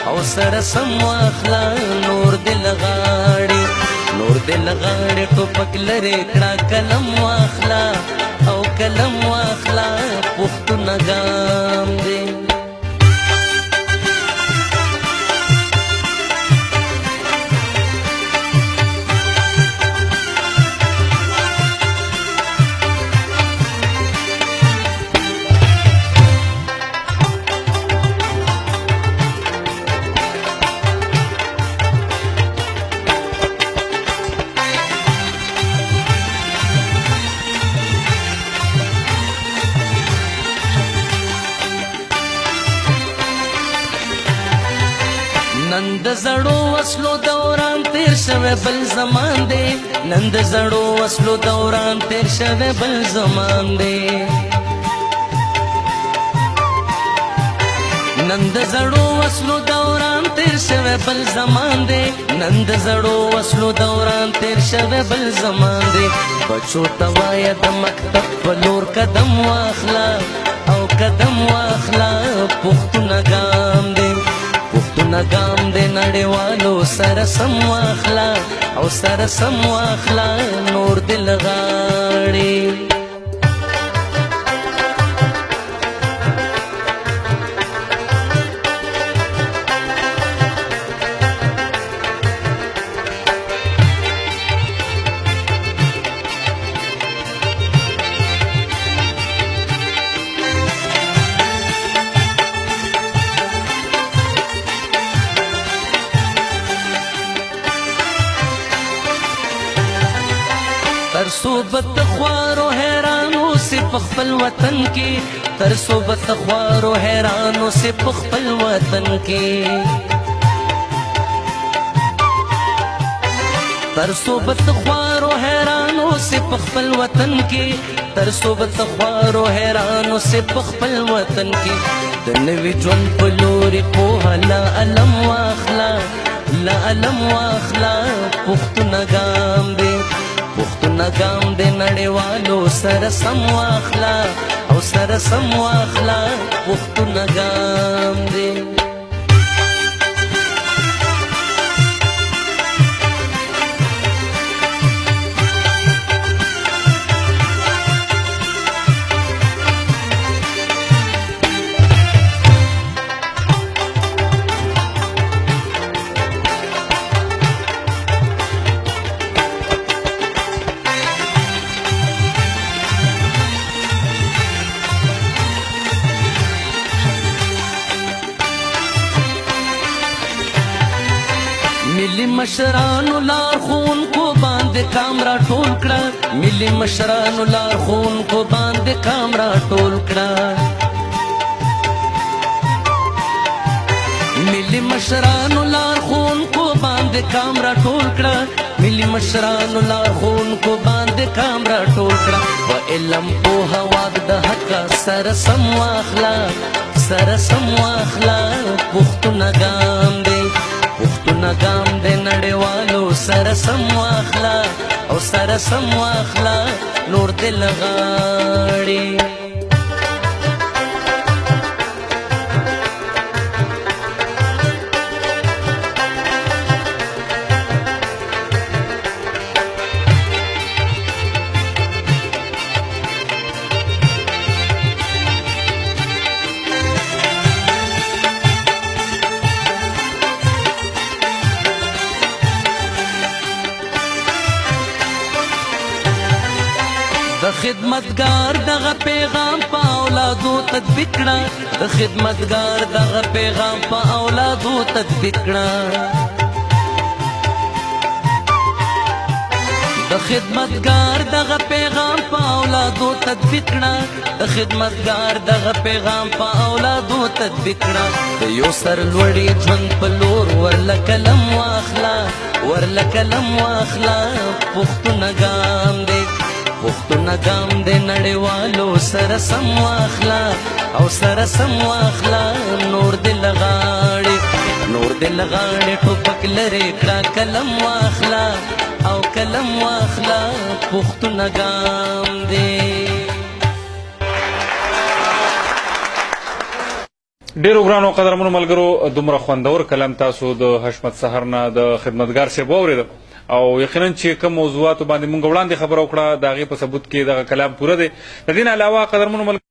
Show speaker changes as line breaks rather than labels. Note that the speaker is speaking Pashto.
او سره سم واخلا نور دل غاړي نور دل غاړي ټوپک لري کړه قلم واخلا او قلم واخلا پښتون ګام دی نن د زړو وسلو دوران تیر شوه بل زمان دی نن د زړو وسلو دوران تیر شوه بل زمان دی نن د زړو وسلو دوران تیر شوه بل زمان دی نن د زړو وسلو دوران تیر شوه بل زمان دی بچو توایا د مکتب په لور قدم واخلا او قدم واخلا پښتون ګام دی نګام دې نړیوالو سره سم واخلا او سره سم واخلا نور دل غاړي تر صوبت خوارو حیرانو سے پخپل وطن کی تر صوبت خوارو حیرانو سے پخپل وطن کی تر صوبت خوارو حیرانو سے پخپل وطن کی تر صوبت خوارو حیرانو سے پخپل وطن کی دنوی جون پلوری پوها لا علم واخلا لا علم واخلا پختو نگام دی پښتون ګام دې نړیوالو سره سم واخلا او سره سم واخلا پښتون ګام دې ملی مشرانو لار خون کو باندې کامرا ټول کړه ملی مشرانو لار خون کو باندې کامرا ټول کړه ملی مشرانو لار خون کو باندې کامرا ټول کړه ملی مشرانو لار خون کو باندې کامرا ټول کړه و علم په هوا د حق سره سم واخلا سره سم واخلا پښتون ګام دی پښتون ګام دې نړیوالو سره سم واخلا او سره سم واخلا نور دل غاړي د خدمتګار دغه پیغام په اولادو تطبیق کړه د خدمتګار دغه پیغام په اولادو تطبیق کړه د خدمتګار دغه پیغام په اولادو تطبیق کړه د خدمتګار دغه پیغام په اولادو تطبیق کړه د یو سر لوړي ژوند په لور ورله قلم واخلا ورله قلم واخلا پښتون ګام دی پښتون ګام دې نړیوالو سره سم واخلا او سره سم واخلا نور دل غاړي ټوپک لري کړه قلم واخلا او قلم واخلا پښتون ګام دې
ډیرو ګرانو قدرمنو ملګرو دومره خوندور کلام تاسو د حشمت سحر نه د خدمتګار صاحب واورېده او یقینا چې کوم موضوعاتو باندې مونږ وړاندې خبره وکړه د هغې په ثبوت کې دغه کلام پوره دی. د دې نه علاوه قدرمنو